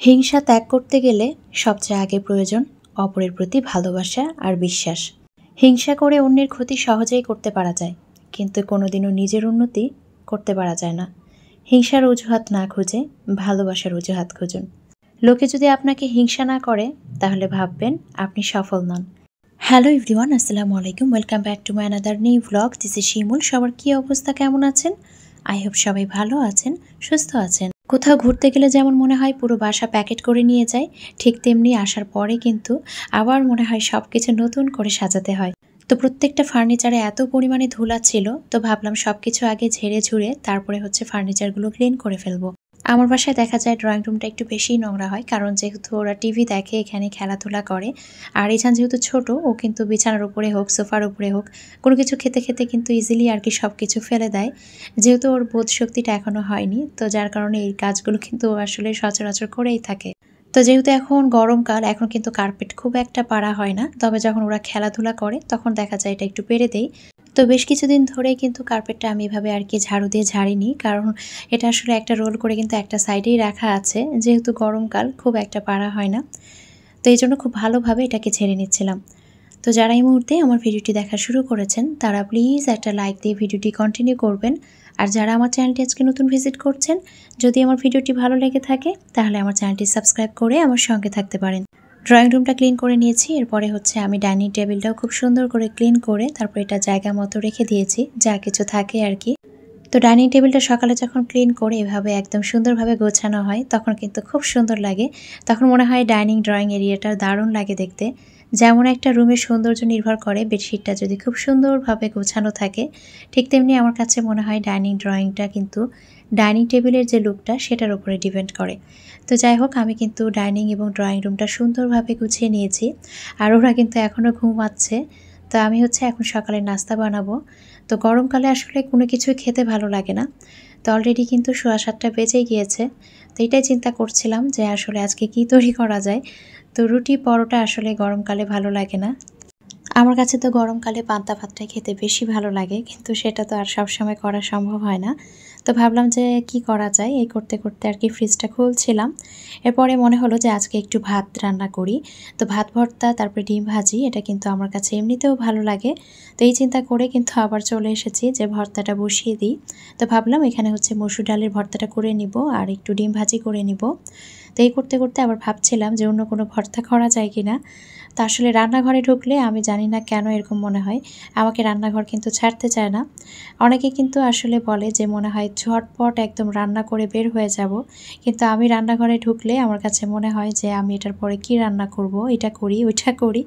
হিংসা ত্যাগ করতে গেলে সবচেয়ে আগে প্রয়োজন অপরের প্রতি ভালোবাসা আর বিশ্বাস। হিংসা করে অন্যের ক্ষতি সহজেই করতে পারা যায়, কিন্তু কোনোদিনও নিজের উন্নতি করতে পারা যায় না। হিংসার অজুহাত না খুঁজে ভালোবাসার অজুহাত খুঁজুন। লোকে যদি আপনাকে হিংসা না করে তাহলে ভাববেন আপনি সফল নন। হ্যালো এভরিওয়ান, আসসালামু আলাইকুম। Welcome back to my another new vlog. This is Shimul. সবার কী অবস্থা, কেমন আছেন? আই হোপ সবাই ভালো আছেন, সুস্থ আছেন। কোথাও ঘুরতে গেলে যেমন মনে হয় পুরো বাসা প্যাকেট করে নিয়ে যায়, ঠিক তেমনি আসার পরে কিন্তু আবার মনে হয় সব কিছু নতুন করে সাজাতে হয়। তো প্রত্যেকটা ফার্নিচারে এত পরিমাণে ধুলা ছিল, তো ভাবলাম সব কিছু আগে ঝেড়ে ঝুড়ে তারপরে ফার্নিচারগুলো ক্লিন করে ফেলবো। আমার বাসায় দেখা যায় ড্রয়িং রুমটা একটু বেশিই নোংরা হয়, কারণ যেহেতু ওরা টিভি দেখে, এখানে খেলাধুলা করে। আর ইছান যেহেতু ছোট, ও কিন্তু বিছানার উপরে হোক, সোফার উপরে হোক, কোনো কিছু খেতে খেতে কিন্তু ইজিলি আর কি সব কিছু ফেলে দেয়। যেহেতু ওর বোধ শক্তিটা এখনও হয়নি, তো যার কারণে এই কাজগুলো কিন্তু ও আসলে সচরাচর করেই থাকে। তো যেহেতু এখন গরমকাল, এখন কিন্তু কার্পেট খুব একটা পাড়া হয় না, তবে যখন ওরা খেলাধুলা করে তখন দেখা যায় এটা একটু পেরে দেই। তো বেশ কিছুদিন ধরেই কিন্তু কার্পেটটা আমি এভাবে আর কি ঝাড়ু দিয়ে ঝাড়িনি, কারণ এটা আসলে একটা রোল করে কিন্তু একটা সাইডেই রাখা আছে, যেহেতু গরমকাল খুব একটা পাড়া হয় না। তো এই জন্য খুব ভালোভাবে এটাকে ঝেড়ে নিচ্ছিলাম। তো যারা এই মুহূর্তে আমার ভিডিওটি দেখা শুরু করেছেন তারা প্লিজ একটা লাইক দিয়ে ভিডিওটি কন্টিনিউ করবেন। আর যারা আমার চ্যানেলটি আজকে নতুন ভিজিট করছেন, যদি আমার ভিডিওটি ভালো লেগে থাকে তাহলে আমার চ্যানেলটি সাবস্ক্রাইব করে আমার সঙ্গে থাকতে পারেন। ড্রয়িং রুমটা ক্লিন করে নিয়েছি, এরপরে আমি ডাইনিং টেবিলটাও খুব সুন্দর করে ক্লিন করে তারপর এটা জায়গা মতো রেখে দিয়েছি, যা কিছু থাকে আর কি। তো ডাইনিং টেবিলটা সকালে যখন ক্লিন করে এভাবে একদম সুন্দরভাবে গোছানো হয় তখন কিন্তু খুব সুন্দর লাগে। তখন মনে হয় ডাইনিং ড্রয়িং এরিয়াটা দারুণ লাগে দেখতে। যেমন একটা রুমের সৌন্দর্য নির্ভর করে বেডশিটটা যদি খুব সুন্দরভাবে গোছানো থাকে, ঠিক তেমনি আমার কাছে মনে হয় ডাইনিং ড্রয়িংটা কিন্তু ডাইনিং টেবিলের যে লুকটা সেটার উপরে ডিপেন্ড করে। তো যাই হোক, আমি কিন্তু ডাইনিং এবং ড্রয়িং রুমটা সুন্দরভাবে গুছিয়ে নিয়েছি। আর ওরা কিন্তু এখনও ঘুমাচ্ছে। তো আমি এখন সকালে নাস্তা বানাবো। তো গরমকালে আসলে কোনো কিছুই খেতে ভালো লাগে না। তো অলরেডি কিন্তু 7:15 বেজেই গিয়েছে। তো এটাই চিন্তা করছিলাম যে আসলে আজকে কী তৈরি করা যায়। তো রুটি পরোটা আসলে গরমকালে ভালো লাগে না। আমার কাছে তো গরমকালে পান্তা ভাতটাই খেতে বেশি ভালো লাগে, কিন্তু সেটা তো আর সবসময় করা সম্ভব হয় না। তো ভাবলাম যে কি করা যায়, এই করতে করতে আর কি ফ্রিজটা খুলছিলাম। এরপরে মনে হলো যে আজকে একটু ভাত রান্না করি। তো ভাত ভর্তা তারপরে ডিম ভাজি, এটা কিন্তু আমার কাছে এমনিতেও ভালো লাগে। তো এই চিন্তা করে কিন্তু আবার চলে এসেছি যে ভর্তাটা বসিয়ে দিই। তো ভাবলাম এখানে মসুর ডালের ভর্তাটা করে নিব আর একটু ডিম ভাজি করে নিব। তো এই করতে করতে আবার ভাবছিলাম যে অন্য কোনো ভর্তা করা যায় কি না। তো আসলে রান্নাঘরে ঢুকলে আমি জানি না কেন এরকম মনে হয়, আমাকে রান্নাঘর কিন্তু ছাড়তে চায় না। অনেকে কিন্তু আসলে বলে যে মনে হয় ঝটপট একদম রান্না করে বের হয়ে যাব, কিন্তু আমি রান্নাঘরে ঢুকলে আমার কাছে মনে হয় যে আমি এটার পরে কি রান্না করব, এটা করি ওইটা করি।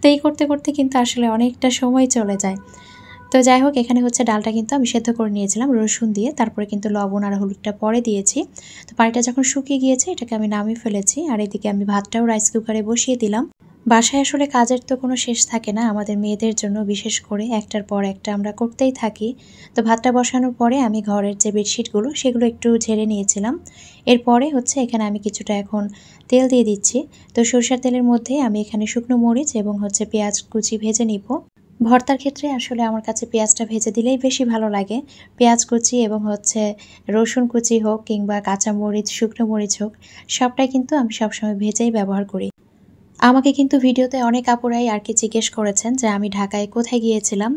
তো এই করতে করতে কিন্তু আসলে অনেকটা সময় চলে যায়। তো যাই হোক, এখানে ডালটা কিন্তু আমি সেদ্ধ করে নিয়েছিলাম রসুন দিয়ে, তারপরে কিন্তু লবণ আর হলুদটা পরে দিয়েছি। তো পানিটা যখন শুকিয়ে গিয়েছে এটাকে আমি নামিয়ে ফেলেছি, আর এদিকে আমি ভাতটাও রাইস কুকারে বসিয়ে দিলাম। বাসায় আসলে কাজের তো কোনো শেষ থাকে না, আমাদের মেয়েদের জন্য বিশেষ করে একটার পর একটা আমরা করতেই থাকি। তো ভাতটা বসানোর পরে আমি ঘরের যে বেডশিটগুলো সেগুলো একটু ঝেড়ে নিয়েছিলাম। এরপরে এখানে আমি কিছুটা এখন তেল দিয়ে দিচ্ছি। তো সরষের তেলের মধ্যে আমি এখানে শুকনো মরিচ এবং পেঁয়াজ কুচি ভেজে নিব। ভর্তার ক্ষেত্রে আসলে আমার কাছে পেঁয়াজটা ভেজে দিলেই বেশি ভালো লাগে। পেঁয়াজ কুচি এবং রসুন কুচি হোক কিংবা কাঁচা মরিচ, শুকনো মরিচ হোক, সবটাই কিন্তু আমি সবসময় ভেজেই ব্যবহার করি। আমাকে কিন্তু ভিডিওতে অনেক আপুরাই আর কি জিজ্ঞেস করেছেন যে আমি ঢাকায় কোথায় গিয়েছিলাম।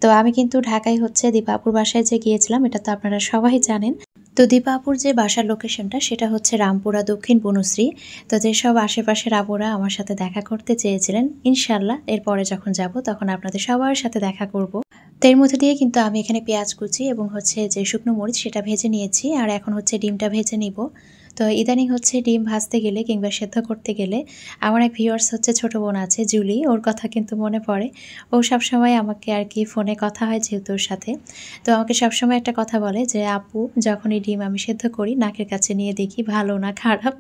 তো আমি কিন্তু ঢাকায় দীপা আপুর বাসায় যে গিয়েছিলাম এটা তো আপনারা সবাই জানেন। তো দীপা আপুর যে বাসার লোকেশনটা সেটা রামপুরা দক্ষিণ বনশ্রী। তো যেসব আশেপাশের আপুরা আমার সাথে দেখা করতে চেয়েছিলেন, ইনশাল্লাহ এরপরে যখন যাব তখন আপনাদের সবার সাথে দেখা করব। তো এর মধ্যে দিয়ে কিন্তু আমি এখানে পেঁয়াজ কুচি এবং যে শুকনো মরিচ সেটা ভেজে নিয়েছি, আর এখন ডিমটা ভেজে নিব। তো ইদানিং ডিম ভাজতে গেলে কিংবা সেদ্ধ করতে গেলে আমার এক ভিউয়ার্স ছোট বোন আছে জুলি, ওর কথা কিন্তু মনে পড়ে। ও সবসময় আমাকে আর কি ফোনে কথা হয় যেহেতু ওর সাথে, তো আমাকে সবসময় একটা কথা বলে যে আপু, যখনই ডিম আমি সেদ্ধ করি নাকের কাছে নিয়ে দেখি ভালো না খারাপ।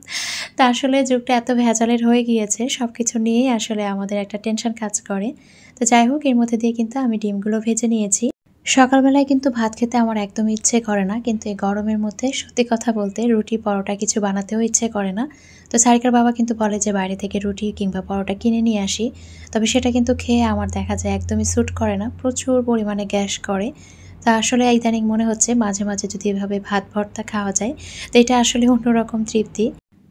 তা আসলে যুগটা এত ভেজালের হয়ে গিয়েছে, সব কিছু নিয়েই আসলে আমাদের একটা টেনশন কাজ করে। তো যাই হোক, এর মধ্যে দিয়ে কিন্তু আমি ডিমগুলো ভেজে নিয়েছি। সকালবেলায় কিন্তু ভাত খেতে আমার একদম ইচ্ছে করে না, কিন্তু এই গরমের মধ্যে সত্যি কথা বলতে রুটি পরোটা কিছু বানাতেও ইচ্ছে করে না। তো সারিকার বাবা কিন্তু বলে যে বাইরে থেকে রুটি কিংবা পরোটা কিনে নিয়ে আসি, তবে সেটা কিন্তু খেয়ে আমার দেখা যায় একদমই স্যুট করে না, প্রচুর পরিমাণে গ্যাস করে। তা আসলে ইদানিং মনে হচ্ছে মাঝে মাঝে যদি এভাবে ভাত ভর্তা খাওয়া যায় তো এটা আসলে অন্যরকম তৃপ্তি।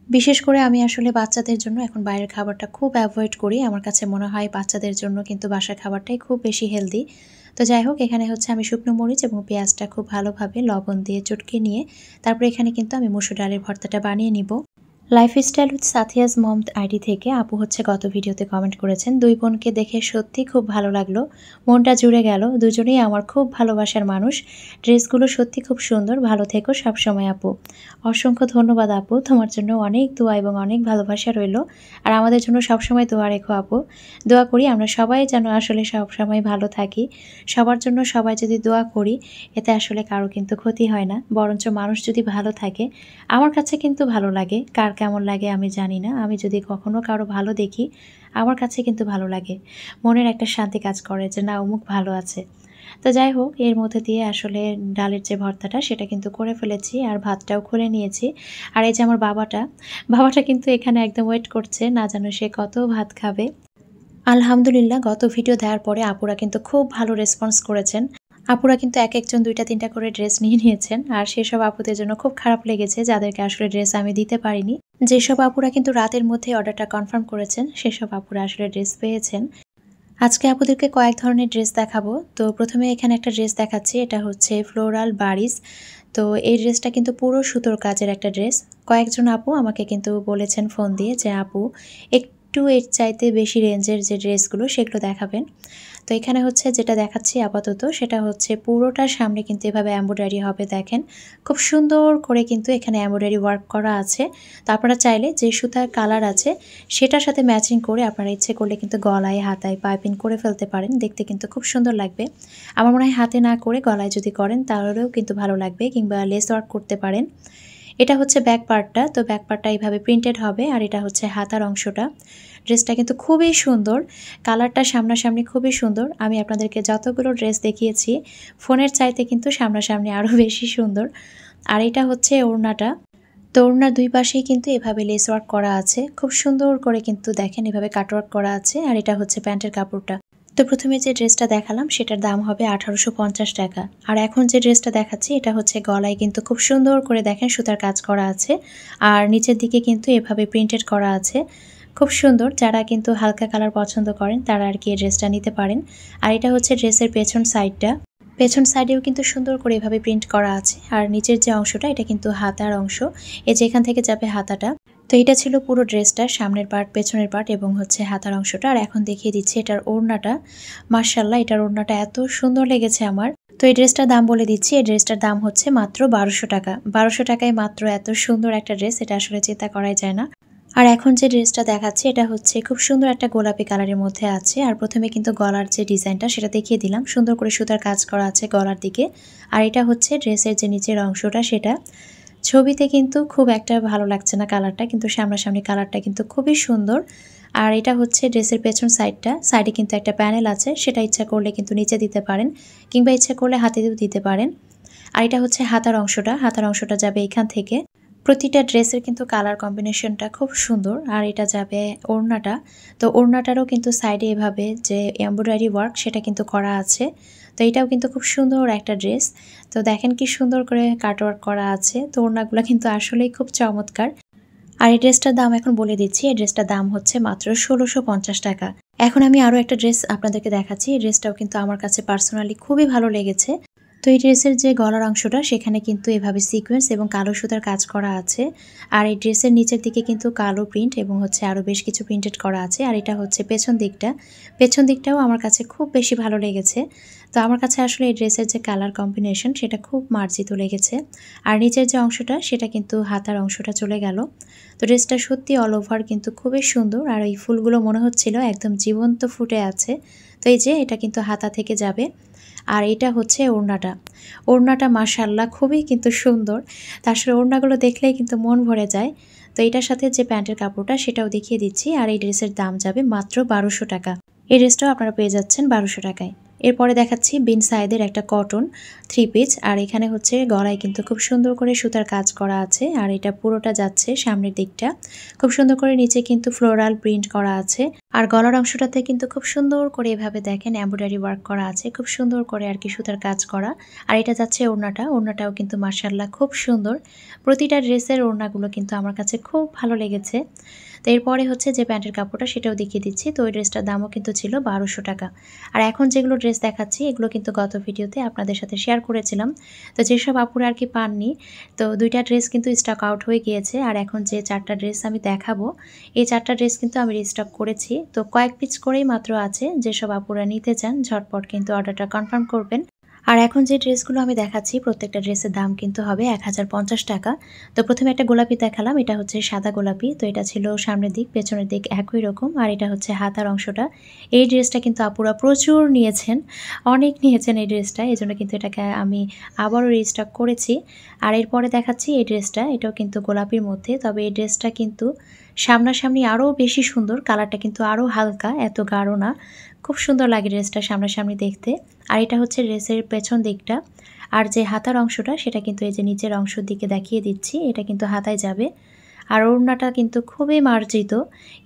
বিশেষ করে আমি আসলে বাচ্চাদের জন্য এখন বাইরের খাবারটা খুব অ্যাভয়েড করি। আমার কাছে মনে হয় বাচ্চাদের জন্য কিন্তু বাসার খাবারটাই খুব বেশি হেলদি। তো যাই হোক, এখানে হচ্ছে আমি শুকনো মরিচ এবং পেঁয়াজটা খুব ভালোভাবে লবণ দিয়ে চটকে নিয়ে তারপরে এখানে কিন্তু আমি মসুর ডালের ভর্তাটা বানিয়ে নিব। লাইফস্টাইল উইথ সাথিয়াস মম আইডি থেকে আপু হচ্ছে গত ভিডিওতে কমেন্ট করেছেন, দুই বোনকে দেখে সত্যি খুব ভালো লাগলো, মনটা জুড়ে গেল, দুজনেই আমার খুব ভালোবাসার মানুষ, ড্রেসগুলো সত্যি খুব সুন্দর, ভালো থেকো সবসময় আপু। অসংখ্য ধন্যবাদ আপু, তোমার জন্য অনেক দোয়া এবং অনেক ভালোবাসা রইল। আর আমাদের জন্য সবসময় দোয়া রেখো আপু। দোয়া করি আমরা সবাই যেন আসলে সবসময় ভালো থাকি। সবার জন্য সবাই যদি দোয়া করি এতে আসলে কারো কিন্তু ক্ষতি হয় না, বরঞ্চ মানুষ যদি ভালো থাকে, আমার কাছে কিন্তু ভালো লাগে। কার কেমন লাগে আমি জানি না, আমি যদি কখনো কারো ভালো দেখি আমার কাছে কিন্তু ভালো লাগে, মনের একটা শান্তি কাজ করে যে না অমুক ভালো আছে। তো যাই হোক, এর মধ্যে দিয়ে আসলে ডালের যে ভর্তাটা সেটা কিন্তু করে ফেলেছি আর ভাতটাও খুলে নিয়েছি। আর এই যে আমার বাবাটা কিন্তু এখানে একদম ওয়েট করছে, না জানো সে কত ভাত খাবে। আলহামদুলিল্লাহ, গত ভিডিও দেওয়ার পরে আপুরা কিন্তু খুব ভালো রেসপন্স করেছেন। আপুরা কিন্তু এক একজন ২টা-৩টা করে ড্রেস নিয়ে নিয়েছেন। আর সেসব আপুদের জন্য খুব খারাপ লেগেছে যাদেরকে আসলে ড্রেস আমি দিতে পারিনি। যেসব আপুরা কিন্তু রাতের মধ্যে অর্ডারটা কনফার্ম করেছেন সেসব আপুরা আসলে ড্রেস পেয়েছেন। আজকে আপুদেরকে কয়েক ধরনের ড্রেস দেখাবো। তো প্রথমে এখানে একটা ড্রেস দেখাচ্ছি, এটা হচ্ছে ফ্লোরাল বারিজ। তো এই ড্রেসটা কিন্তু পুরো সুতোর কাজের একটা ড্রেস। কয়েকজন আপু আমাকে কিন্তু বলেছেন ফোন দিয়ে যে আপু একটু এর চাইতে বেশি রেঞ্জের যে ড্রেসগুলো সেগুলো দেখাবেন। তো এখানে হচ্ছে যেটা দেখাচ্ছি আপাতত সেটা হচ্ছে পুরোটার সামনে কিন্তু এভাবে এমব্রয়ডারি হবে, দেখেন খুব সুন্দর করে কিন্তু এখানে এমব্রয়ডারি ওয়ার্ক করা আছে। তো আপনারা চাইলে যে সুতার কালার আছে সেটার সাথে ম্যাচিং করে আপনারা ইচ্ছে করলে কিন্তু গলায় হাতায় পাইপিং করে ফেলতে পারেন, দেখতে কিন্তু খুব সুন্দর লাগবে। আমার মনে হয় হাতে না করে গলায় যদি করেন তাহলেও কিন্তু ভালো লাগবে, কিংবা লেস ওয়ার্ক করতে পারেন। এটা হচ্ছে ব্যাক পার্টটা, তো ব্যাক পার্টটা এইভাবে প্রিন্টেড হবে আর এটা হচ্ছে হাতার অংশটা। ড্রেসটা কিন্তু খুবই সুন্দর, কালারটা সামনাসামনি খুবই সুন্দর। আমি আপনাদেরকে যতগুলো ড্রেস দেখিয়েছি ফোনের চাইতে কিন্তু সামনাসামনি আরও বেশি সুন্দর। আর এটা হচ্ছে ওড়নাটা, তো ওড়নার দুই পাশেই কিন্তু এভাবে লেস ওয়ার্ক করা আছে, খুব সুন্দর করে কিন্তু দেখেন এভাবে কাটওয়ার্ক করা আছে। আর এটা হচ্ছে প্যান্টের কাপড়টা। তো প্রথমে যে ড্রেসটা দেখালাম সেটার দাম হবে ১৮৫০ টাকা। আর এখন যে ড্রেসটা দেখাচ্ছি এটা হচ্ছে গলায় কিন্তু খুব সুন্দর করে দেখেন সুতার কাজ করা আছে আর নিচের দিকে কিন্তু এভাবে প্রিন্টেড করা আছে, খুব সুন্দর। যারা কিন্তু হালকা কালার পছন্দ করেন তারা আর কি এই ড্রেসটা নিতে পারেন। আর এটা হচ্ছে ড্রেসের পেছন সাইডটা, পেছন সাইডেও কিন্তু সুন্দর করে এভাবে প্রিন্ট করা আছে। আর নিচের যে অংশটা এটা কিন্তু হাতার অংশ, এই যে এখান থেকে যাবে হাতাটা। তো এটা ছিল পুরো ড্রেসটার সামনের পার্ট, পেছনের পার্ট এবং হচ্ছে হাতার অংশটা। আর এখন দেখিয়ে দিচ্ছি এটার ওড়নাটা। মাশাআল্লাহ, এটার ওড়নাটা এত সুন্দর লেগেছে আমার। তো এই ড্রেসটার দাম বলে দিচ্ছি, এই ড্রেসটার দাম হচ্ছে মাত্র ১২০০ টাকা। ১২০০ টাকায় মাত্র এত সুন্দর একটা ড্রেস, এটা আসলে চিন্তা করাই যায় না। আর এখন যে ড্রেসটা দেখাচ্ছি এটা হচ্ছে খুব সুন্দর একটা গোলাপি কালারের মধ্যে আছে। আর প্রথমে কিন্তু গলার যে ডিজাইনটা সেটা দেখিয়ে দিলাম, সুন্দর করে সুতার কাজ করা আছে গলার দিকে। আর এটা হচ্ছে ড্রেসের যে নিচের অংশটা, সেটা ছবিতে কিন্তু খুব একটা ভালো লাগছে না কালারটা, কিন্তু সামনাসামনি কালারটা কিন্তু খুবই সুন্দর। আর এটা হচ্ছে ড্রেসের পেছন সাইডটা, সাইডে কিন্তু একটা প্যানেল আছে, সেটা ইচ্ছা করলে কিন্তু নিচে দিতে পারেন কিংবা ইচ্ছা করলে হাতে দিয়েও দিতে পারেন। আর এটা হচ্ছে হাতার অংশটা, হাতার অংশটা যাবে এখান থেকে। প্রতিটা ড্রেসের কিন্তু কালার কম্বিনেশনটা খুব সুন্দর। আর এটা যাবে ওড়নাটা, তো ওড়নাটারও কিন্তু সাইডে এভাবে যে এমব্রয়ডারি ওয়ার্ক সেটা কিন্তু করা আছে। তো এটাও কিন্তু খুব সুন্দর একটা ড্রেস। তো দেখেন কি সুন্দর করে কাটওয়ার্ক করা আছে, তো ওড়নাগুলো কিন্তু আসলেই খুব চমৎকার। আর এই ড্রেসটার দাম এখন বলে দিচ্ছি, এই ড্রেসটার দাম হচ্ছে মাত্র ১৬৫০ টাকা। এখন আমি আরও একটা ড্রেস আপনাদেরকে দেখাচ্ছি, এই ড্রেসটাও কিন্তু আমার কাছে পার্সোনালি খুবই ভালো লেগেছে। তো এই ড্রেসের যে গলার অংশটা সেখানে কিন্তু এভাবে সিকোয়েন্স এবং কালো সুতার কাজ করা আছে। আর এই ড্রেসের নিচের দিকে কিন্তু কালো প্রিন্ট এবং হচ্ছে আরও বেশ কিছু প্রিন্টেড করা আছে। আর এটা হচ্ছে পেছন দিকটা, পেছন দিকটাও আমার কাছে খুব বেশি ভালো লেগেছে। তো আমার কাছে আসলে এই ড্রেসের যে কালার কম্বিনেশন সেটা খুব মার্জিত লেগেছে। আর নিচের যে অংশটা সেটা কিন্তু হাতার অংশটা চলে গেল। তো ড্রেসটা সত্যি অল ওভার কিন্তু খুবই সুন্দর। আর এই ফুলগুলো মনে হচ্ছিল একদম জীবন্ত ফুটে আছে। তো এই যে এটা কিন্তু হাতা থেকে যাবে। আর এটা হচ্ছে ওড়নাটা, ওড়নাটা মাশাআল্লাহ খুবই কিন্তু সুন্দর। তার সাথে ওড়নাগুলো দেখলেই কিন্তু মন ভরে যায়। তো এটার সাথে যে প্যান্টের কাপড়টা সেটাও দেখিয়ে দিচ্ছি। আর এই ড্রেসের দাম যাবে মাত্র ১২০০ টাকা। এই ড্রেসটাও আপনারা পেয়ে যাচ্ছেন ১২০০ টাকায়। এরপরে দেখাচ্ছি বিন সাইদের একটা কটন 3 পিস, আর এখানে হচ্ছে গলায় কিন্তু খুব সুন্দর করে সুতার কাজ করা আছে, আর এটা পুরোটা যাচ্ছে সামনের দিকটা খুব সুন্দর করে, নিচে কিন্তু ফ্লোরাল প্রিন্ট করা আছে, আর গলার অংশটাতে কিন্তু খুব সুন্দর করে এভাবে দেখেন এমব্রয়ডারি ওয়ার্ক করা আছে, খুব সুন্দর করে আর কি সুতার কাজ করা। আর এটা যাচ্ছে ওড়নাটাও কিন্তু মাশাআল্লাহ খুব সুন্দর। প্রতিটা ড্রেসের ওড়নাগুলো কিন্তু আমার কাছে খুব ভালো লেগেছে। তো এরপরে হচ্ছে যে প্যান্টের কাপড়টা সেটাও দেখিয়ে দিচ্ছি। তো ওই ড্রেসটার দামও কিন্তু ছিল 1200 টাকা। আর এখন যেগুলো ড্রেস দেখাচ্ছি এগুলো কিন্তু গত ভিডিওতে আপনাদের সাথে শেয়ার করেছিলাম। তো যেসব আপুরা আর কি পাননি, তো 2টা ড্রেস কিন্তু স্টক আউট হয়ে গিয়েছে। আর এখন যে 4টা ড্রেস আমি দেখাবো, এই 4টা ড্রেস কিন্তু আমি রিস্টক করেছি। তো কয়েক পিস করেই মাত্র আছে, যেসব আপুরা নিতে চান ঝটপট কিন্তু অর্ডারটা কনফার্ম করবেন। আর এখন যে ড্রেসগুলো আমি দেখাচ্ছি প্রত্যেকটা ড্রেসের দাম কিন্তু হবে 1050 টাকা। তো প্রথমে একটা গোলাপি দেখালাম, এটা হচ্ছে সাদা গোলাপি। তো এটা ছিল সামনের দিক পেছনের দিক একই রকম, আর এটা হচ্ছে হাতার অংশটা। এই ড্রেসটা কিন্তু আপুরা প্রচুর নিয়েছেন, অনেক নিয়েছেন এই ড্রেসটা, এই জন্য কিন্তু এটাকে আমি আবারও রিস্টক করেছি। আর এরপরে দেখাচ্ছি এই ড্রেসটা, এটাও কিন্তু গোলাপির মধ্যে, তবে এই ড্রেসটা কিন্তু সামনাসামনি আরও বেশি সুন্দর, কালারটা কিন্তু আরও হালকা, এত গাঢ় না, খুব সুন্দর লাগে ড্রেসটা সামনাসামনি দেখতে। আর এটা হচ্ছে ড্রেসের পেছন দিকটা, আর যে হাতার অংশটা সেটা কিন্তু এই যে নিচের অংশের দিকে দেখিয়ে দিচ্ছি, এটা কিন্তু হাতায় যাবে। আর ওড়নাটা কিন্তু খুবই মার্জিত,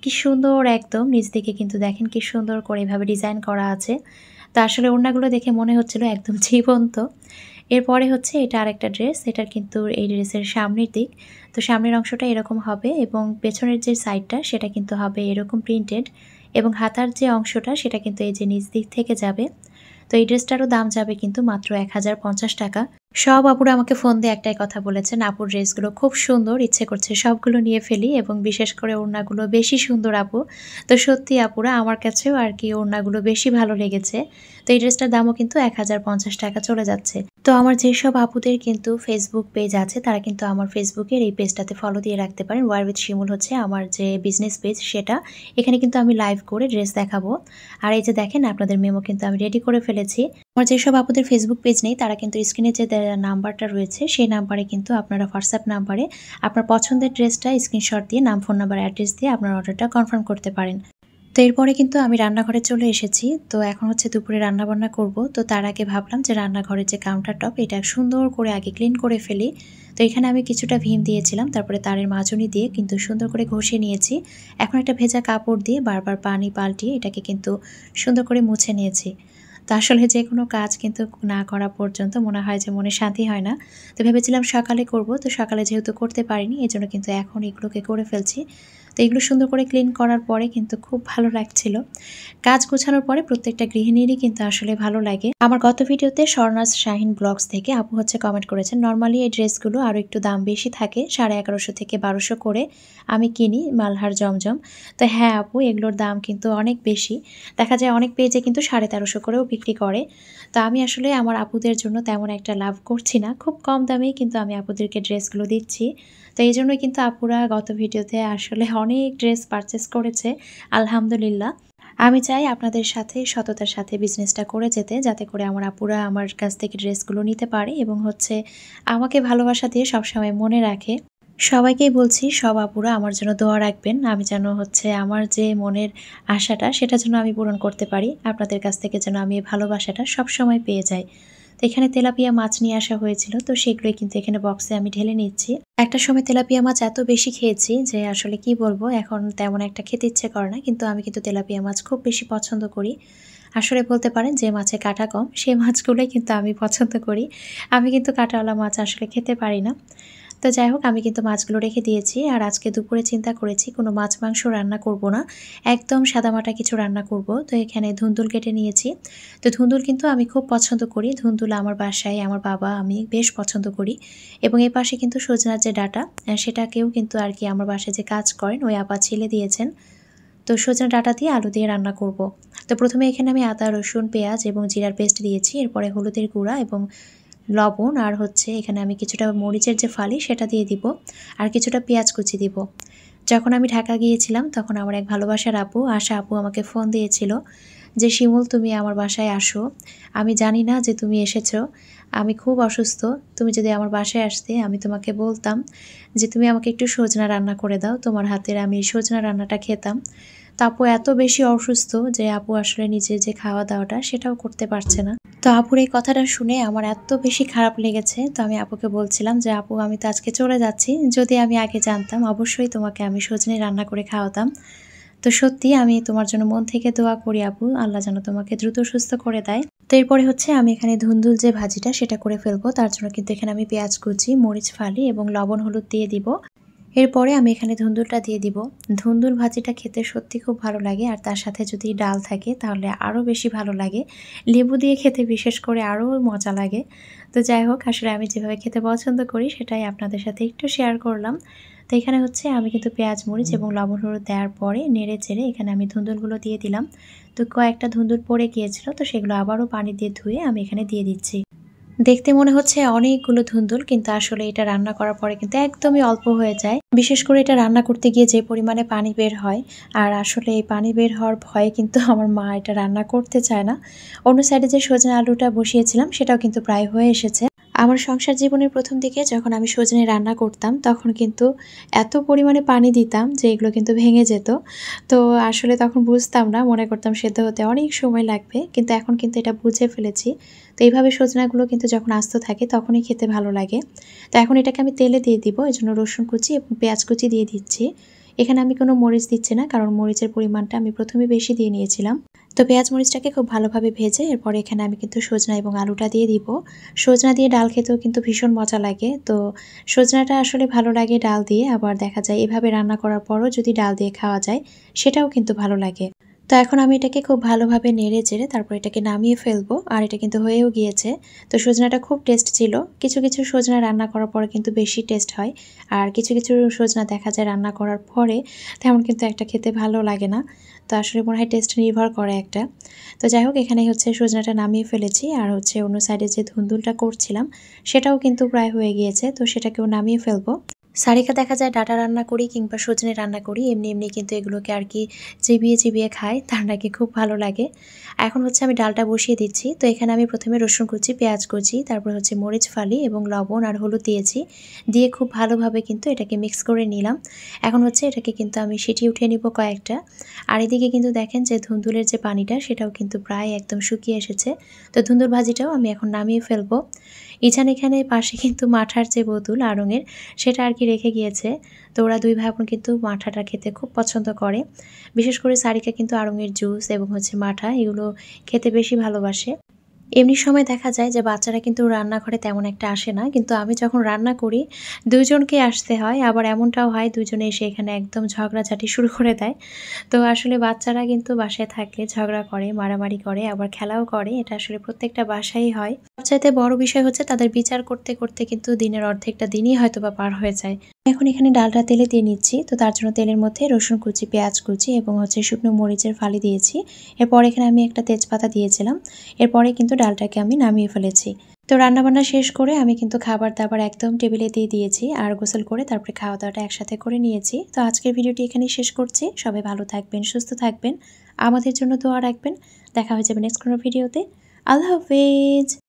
কি সুন্দর একদম নিচ দিকে কিন্তু দেখেন কি সুন্দর করে এভাবে ডিজাইন করা আছে। তো আসলে ওড়নাগুলো দেখে মনে হচ্ছিল একদম জীবন্ত। এরপরে হচ্ছে এটা আরেকটা ড্রেস, এটার কিন্তু এই ড্রেসের সামনের দিক, তো সামনের অংশটা এরকম হবে এবং পেছনের যে সাইডটা সেটা কিন্তু হবে এরকম প্রিন্টেড, এবং হাতার যে অংশটা সেটা কিন্তু এই যে নিচ দিক থেকে যাবে। তো এই ড্রেসটারও দাম যাবে কিন্তু মাত্র 1050 টাকা। সব আপুরা আমাকে ফোন দিয়ে একটাই কথা বলেছেন, আপুর ড্রেসগুলো খুব সুন্দর, ইচ্ছে করছে সবগুলো নিয়ে ফেলি, এবং বিশেষ করে ওড়নাগুলো বেশি সুন্দর আপু। তো সত্যি আপুরা আমার কাছেও আর কি ওড়নাগুলো বেশি ভালো লেগেছে। তো এই ড্রেসটার দামও কিন্তু 1050 টাকা চলে যাচ্ছে। তো আমার যেসব আপুদের কিন্তু ফেসবুক পেজ আছে তারা কিন্তু আমার ফেসবুকের এই পেজটাতে ফলো দিয়ে রাখতে পারেন। ওয়ার উইথ শিমুল হচ্ছে আমার যে বিজনেস পেজ সেটা, এখানে কিন্তু আমি লাইভ করে ড্রেস দেখাবো। আর এই যে দেখেন আপনাদের মেমো কিন্তু আমি রেডি করে ফেলেছি। আমার যেসব আপুদের ফেসবুক পেজ নেই তারা কিন্তু স্ক্রিনে যে নাম্বারটা রয়েছে সেই নাম্বারে কিন্তু আপনারা হোয়াটসঅ্যাপ নাম্বারে আপনার পছন্দের ড্রেসটা স্ক্রিনশট দিয়ে নাম, ফোন নাম্বার, অ্যাড্রেস দিয়ে আপনার অর্ডারটা কনফার্ম করতে পারেন। তো এরপরে কিন্তু আমি রান্নাঘরে চলে এসেছি। তো এখন হচ্ছে দুপুরে রান্নাবান্না করব। তো তার আগে ভাবলাম যে রান্নাঘরের যে কাউন্টার টপ এটা সুন্দর করে আগে ক্লিন করে ফেলি। তো এখানে আমি কিছুটা ভীম দিয়েছিলাম, তারপরে তারের মাজনি দিয়ে কিন্তু সুন্দর করে ঘষে নিয়েছি। এখন একটা ভেজা কাপড় দিয়ে বারবার পানি পাল্টিয়ে এটাকে কিন্তু সুন্দর করে মুছে নিয়েছি। তো আসলে যে কোনো কাজ কিন্তু না করা পর্যন্ত মনে হয় যে মনে শান্তি হয় না। তো ভেবেছিলাম সকালে করব, তো সকালে যেহেতু করতে পারিনি এজন্য কিন্তু এখন এগুলোকে করে ফেলছি। তো এগুলো সুন্দর করে ক্লিন করার পরে কিন্তু খুব ভালো লাগছিল। কাজ গোছানোর পরে প্রত্যেকটা গৃহিণীরই কিন্তু আসলে ভালো লাগে। আমার গত ভিডিওতে স্বর্ণাজ শাহিন ব্লগস থেকে আপু হচ্ছে কমেন্ট করেছেন, নর্মালি এই ড্রেসগুলো আরও একটু দাম বেশি থাকে, 1150 থেকে 1200 করে আমি কিনি মালহার জমজম। তো হ্যাঁ আপু, এগুলোর দাম কিন্তু অনেক বেশি, দেখা যায় অনেক পেজে কিন্তু 1350 করেও বিক্রি করে। তো আমি আসলে আমার আপুদের জন্য তেমন একটা লাভ করছি না, খুব কম দামেই কিন্তু আমি আপুদেরকে ড্রেসগুলো দিচ্ছি। তো এই জন্যই কিন্তু আপুরা গত ভিডিওতে আসলে অনেক ড্রেস পারচেস করেছে, আলহামদুলিল্লাহ। আমি চাই আপনাদের সাথে সততার সাথে বিজনেসটা করে যেতে, যাতে করে আমার আপুরা আমার কাছ থেকে ড্রেসগুলো নিতে পারে এবং হচ্ছে আমাকে ভালোবাসা দিয়ে সবসময় মনে রাখে। সবাইকেই বলছি, সব আপুরা আমার জন্য দোয়া রাখবেন, আমি যেন হচ্ছে আমার যে মনের আশাটা সেটা যেন আমি পূরণ করতে পারি, আপনাদের কাছ থেকে যেন আমি এই ভালোবাসাটা সবসময় পেয়ে যাই। তো এখানে তেলাপিয়া মাছ নিয়ে আসা হয়েছিল, তো সেগুলোই কিন্তু এখানে বক্সে আমি ঢেলে নিচ্ছি। একটা সময় তেলাপিয়া মাছ এত বেশি খেয়েছি যে আসলে কি বলবো, এখন তেমন একটা খেতে ইচ্ছে করে না, কিন্তু আমি কিন্তু তেলাপিয়া মাছ খুব বেশি পছন্দ করি। আসলে বলতে পারেন যে মাছে কাঁটা কম সেই মাছগুলোই কিন্তু আমি পছন্দ করি। আমি কিন্তু কাঁটাওয়ালা মাছ আসলে খেতে পারি না। তো যাই হোক, আমি কিন্তু মাছগুলো রেখে দিয়েছি। আর আজকে দুপুরে চিন্তা করেছি কোনো মাছ মাংস রান্না করব না, একদম সাদামাটা কিছু রান্না করব। তো এখানে ধুন্দুল কেটে নিয়েছি। তো ধুন্দুল কিন্তু আমি খুব পছন্দ করি, ধুন্দুল আমার বাসায় আমার বাবা আমি বেশ পছন্দ করি। এবং এই পাশে কিন্তু সজনার যে ডাঁটা সেটাকেও কিন্তু আর কি আমার বাসায় যে কাজ করেন ওই আপা ছিলে দিয়েছেন। তো সজনা ডাঁটা দিয়ে আলু দিয়ে রান্না করব। তো প্রথমে এখানে আমি আদা, রসুন, পেঁয়াজ এবং জিরার পেস্ট দিয়েছি, এরপরে হলুদের গুঁড়া এবং লবণ, আর হচ্ছে এখানে আমি কিছুটা মরিচের যে ফালি সেটা দিয়ে দিব, আর কিছুটা পেঁয়াজ কুচি দিব। যখন আমি ঢাকা গিয়েছিলাম তখন আমার এক ভালোবাসার আপু আশা আপু আমাকে ফোন দিয়েছিল যে শিমুল তুমি আমার বাসায় আসো, আমি জানি না যে তুমি এসেছো, আমি খুব অসুস্থ, তুমি যদি আমার বাসায় আসতে আমি তোমাকে বলতাম যে তুমি আমাকে একটু সজনা রান্না করে দাও, তোমার হাতের আমি সজনা রান্নাটা খেতাম। তো আপু এত বেশি অসুস্থ যে আপু আসলে নিজে যে খাওয়া দাওয়াটা সেটাও করতে পারছে না। তো আপুর এই কথাটা শুনে আমার এত বেশি খারাপ লেগেছে। তো আমি আপুকে বলছিলাম যে, "আপু আমি তো আজকে চলে যাচ্ছি। যদি আমি আগে জানতাম অবশ্যই তোমাকে আমি সজনে রান্না করে খাওয়াতাম।" তো সত্যি আমি তোমার জন্য মন থেকে দোয়া করি আপু। আল্লাহ যেন তোমাকে দ্রুত সুস্থ করে দেয়। তো এরপরে হচ্ছে আমি এখানে ধুন্দুল যে ভাজিটা সেটা করে ফেলবো। তার জন্য কিন্তু এখানে আমি পেঁয়াজ কুচি, মরিচ ফালি এবং লবণ হলুদ দিয়ে দিব। এরপরে আমি এখানে ধুন্দুলটা দিয়ে দিব। ধুন্দুল ভাজিটা খেতে সত্যি খুব ভালো লাগে আর তার সাথে যদি ডাল থাকে তাহলে আরও বেশি ভালো লাগে। লেবু দিয়ে খেতে বিশেষ করে আরও মজা লাগে। তো যাই হোক আসলে আমি যেভাবে খেতে পছন্দ করি সেটাই আপনাদের সাথে একটু শেয়ার করলাম। তো এখানে হচ্ছে আমি কিন্তু পেঁয়াজ, মরিচ এবং লবণ হলুদ দেওয়ার পরে নেড়ে চেড়ে এখানে আমি ধুন্দুলগুলো দিয়ে দিলাম। তো কয়েকটা ধুন্দুল পড়ে গিয়েছিল, তো সেগুলো আবারও পানি দিয়ে ধুয়ে আমি এখানে দিয়ে দিচ্ছি। দেখতে মনে হচ্ছে অনেকগুলো ধুন্দুল, কিন্তু আসলে এটা রান্না করার পরে কিন্তু একদমই অল্প হয়ে যায়। বিশেষ করে এটা রান্না করতে গিয়ে যে পরিমাণে পানি বের হয়, আর আসলে এই পানি বের হওয়ার ভয়ে কিন্তু আমার মা এটা রান্না করতে চায় না। অন্য সাইডে যে সজনে আলুটা বসিয়েছিলাম সেটাও কিন্তু প্রায় হয়ে এসেছে। আমার সংসার জীবনের প্রথম দিকে যখন আমি সজনে রান্না করতাম তখন কিন্তু এত পরিমাণে পানি দিতাম যে এগুলো কিন্তু ভেঙে যেত। তো আসলে তখন বুঝতাম না, মনে করতাম সেদ্ধ হতে অনেক সময় লাগবে, কিন্তু এখন কিন্তু এটা বুঝে ফেলেছি। তো এইভাবে সজনাগুলো কিন্তু যখন আস্ত থাকে তখনই খেতে ভালো লাগে। তো এখন এটাকে আমি তেলে দিয়ে দিব, এজন্য রসুন কুচি এবং পেঁয়াজ কুচি দিয়ে দিচ্ছি। এখানে আমি কোনো মরিচ দিচ্ছি না, কারণ মরিচের পরিমাণটা আমি প্রথমে বেশি দিয়ে নিয়েছিলাম। তো পেঁয়াজ মরিচটাকে খুব ভালোভাবে ভেজে এরপরে এখানে আমি কিন্তু সজনা এবং আলুটা দিয়ে দিব। সজনা দিয়ে ডাল খেতেও কিন্তু ভীষণ মজা লাগে। তো সজনাটা আসলে ভালো লাগে ডাল দিয়ে, আবার দেখা যায় এভাবে রান্না করার পরও যদি ডাল দিয়ে খাওয়া যায় সেটাও কিন্তু ভালো লাগে। তো এখন আমি এটাকে খুব ভালোভাবে নেড়ে চেড়ে তারপর এটাকে নামিয়ে ফেলবো, আর এটা কিন্তু হয়েও গিয়েছে। তো সজনাটা খুব টেস্ট ছিল। কিছু কিছু সজনা রান্না করার পরে কিন্তু বেশি টেস্ট হয়, আর কিছু কিছু সজনা দেখা যায় রান্না করার পরে তেমন কিন্তু একটা খেতে ভালো লাগে না। তো আসলে মনে হয় টেস্ট নির্ভর করে একটা। তো যাই হোক এখানে হচ্ছে সজনাটা নামিয়ে ফেলেছি, আর হচ্ছে অন্য সাইডে যে ধুন্দুলটা করছিলাম সেটাও কিন্তু প্রায় হয়ে গিয়েছে, তো সেটাকেও নামিয়ে ফেলবো। সারিকা দেখা যায় ডাঁটা রান্না করি কিংবা সজনে রান্না করি এমনি এমনি কিন্তু এগুলোকে আর কি চিবিয়ে চিবিয়ে খায়, তার নাকি খুব ভালো লাগে। এখন হচ্ছে আমি ডালটা বসিয়ে দিচ্ছি। তো এখানে আমি প্রথমে রসুন কুচি, পেঁয়াজ কুচি, তারপর হচ্ছে মরিচ ফালি এবং লবণ আর হলুদ দিয়েছি। দিয়ে খুব ভালোভাবে কিন্তু এটাকে মিক্স করে নিলাম। এখন হচ্ছে এটাকে কিন্তু আমি সিটি উঠিয়ে নিব কয়েকটা। আর এদিকে কিন্তু দেখেন যে ধুন্দুলের যে পানিটা সেটাও কিন্তু প্রায় একদম শুকিয়ে এসেছে। তো ধুন্দুল ভাজিটাও আমি এখন নামিয়ে ফেলবো। ইছান এখানে পাশে কিন্তু মাঠার যে বোতল আড়ঙের সেটা আর কি রেখে গিয়েছে। তো ওরা দুই ভাই বোন কিন্তু মাঠাটা খেতে খুব পছন্দ করে। বিশেষ করে সারিকা কিন্তু আড়ঙের জুস এবং হচ্ছে মাঠা এগুলো খেতে বেশি ভালোবাসে। এমনি সময় দেখা যায় যে বাচ্চারা কিন্তু রান্নাঘরে তেমন একটা আসে না, কিন্তু আমি যখন রান্না করি দুইজনকে আসতে হয়। আবার এমনটাও হয় দুইজনে এসে এখানে একদম ঝগড়াঝাটি শুরু করে দেয়। তো আসলে বাচ্চারা কিন্তু বাসায় থাকলে ঝগড়া করে, মারামারি করে, আবার খেলাও করে। এটা আসলে প্রত্যেকটা বাসায়ই হয়। সবচাইতে বড় বিষয় হচ্ছে তাদের বিচার করতে করতে কিন্তু দিনের অর্ধেকটা দিনই হয়তোবা পার হয়ে যায়। এখন এখানে ডালটা তেলে দিয়ে নিচ্ছি। তো তার জন্য তেলের মধ্যে রসুন কুচি, পেঁয়াজ কুচি এবং হচ্ছে শুকনো মরিচের ফালি দিয়েছি। এরপর এখানে আমি একটা তেজপাতা দিয়েছিলাম। এরপরে কিন্তু ডালটাকে আমি নামিয়ে ফেলেছি। তো রান্নাবান্না শেষ করে আমি কিন্তু খাবার দাবার একদম টেবিলে দিয়ে দিয়েছি, আর গোসল করে তারপরে খাওয়া দাওয়াটা একসাথে করে নিয়েছি। তো আজকের ভিডিওটি এখানেই শেষ করছি। সবাই ভালো থাকবেন, সুস্থ থাকবেন, আমাদের জন্য দোয়া রাখবেন। দেখা হয়ে যাবে নেক্সট কোনো ভিডিওতে। আল্লাহ হাফেজ।